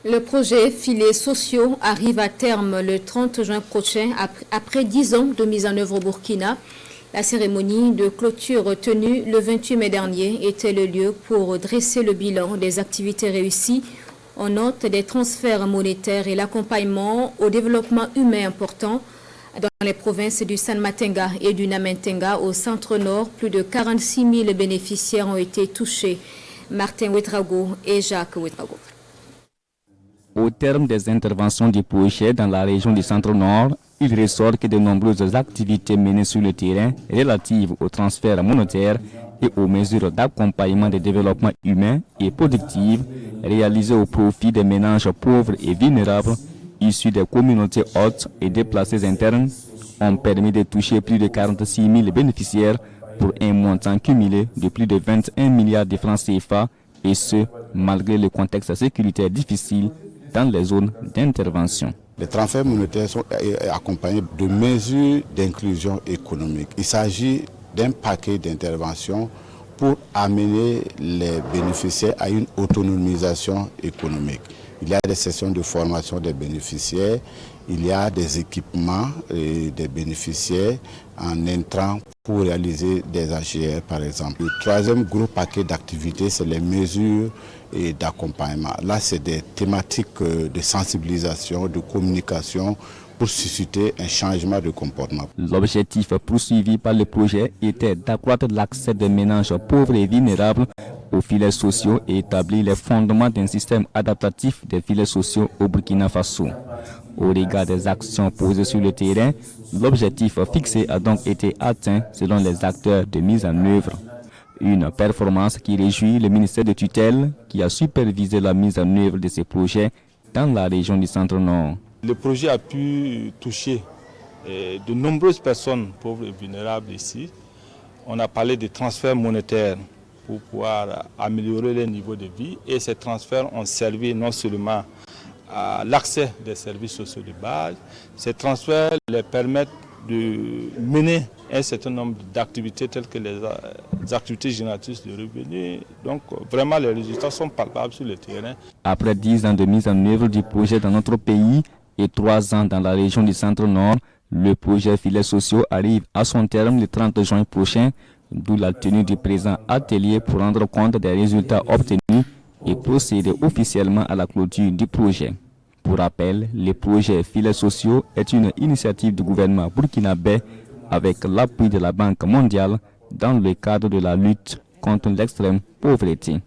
Le projet Filets sociaux arrive à terme le 30 juin prochain après 10 ans de mise en œuvre au Burkina. La cérémonie de clôture tenue le 28 mai dernier était le lieu pour dresser le bilan des activités réussies. On note des transferts monétaires et l'accompagnement au développement humain important. Dans les provinces du San-Matenga et du Namentenga, au centre-nord, plus de 46 000 bénéficiaires ont été touchés. Martin Ouedraogo et Jacques Ouedraogo. Au terme des interventions du projet dans la région du Centre-Nord, il ressort que de nombreuses activités menées sur le terrain relatives au transfert monétaire et aux mesures d'accompagnement des développements humains et productifs réalisées au profit des ménages pauvres et vulnérables issus des communautés hautes et déplacés internes ont permis de toucher plus de 46 000 bénéficiaires pour un montant cumulé de plus de 21 milliards de francs CFA, et ce, malgré le contexte sécuritaire difficile dans les zones d'intervention. Les transferts monétaires sont accompagnés de mesures d'inclusion économique. Il s'agit d'un paquet d'interventions pour amener les bénéficiaires à une autonomisation économique. Il y a des sessions de formation des bénéficiaires, il y a des équipements des bénéficiaires en intrant pour réaliser des AGR par exemple. Le troisième gros paquet d'activités, c'est les mesures d'accompagnement. Là, c'est des thématiques de sensibilisation, de communication pour susciter un changement de comportement. L'objectif poursuivi par le projet était d'accroître l'accès des ménages pauvres et vulnérables aux filets sociaux et établir les fondements d'un système adaptatif des filets sociaux au Burkina Faso. Au regard des actions posées sur le terrain, l'objectif fixé a donc été atteint selon les acteurs de mise en œuvre. Une performance qui réjouit le ministère de tutelle qui a supervisé la mise en œuvre de ces projets dans la région du Centre-Nord. Le projet a pu toucher de nombreuses personnes pauvres et vulnérables ici. On a parlé de transferts monétaires pour pouvoir améliorer leur niveau de vie, et ces transferts ont servi non seulement à l'accès des services sociaux de base, ces transferts les permettent de mener un certain nombre d'activités telles que les activités génératrices de revenus. Donc vraiment les résultats sont palpables sur le terrain. Après 10 ans de mise en œuvre du projet dans notre pays et 3 ans dans la région du Centre-Nord, le projet Filets sociaux arrive à son terme le 30 juin prochain, d'où la tenue du présent atelier pour rendre compte des résultats obtenus et procéder officiellement à la clôture du projet. Pour rappel, le projet Filets sociaux est une initiative du gouvernement burkinabé avec l'appui de la Banque mondiale dans le cadre de la lutte contre l'extrême pauvreté.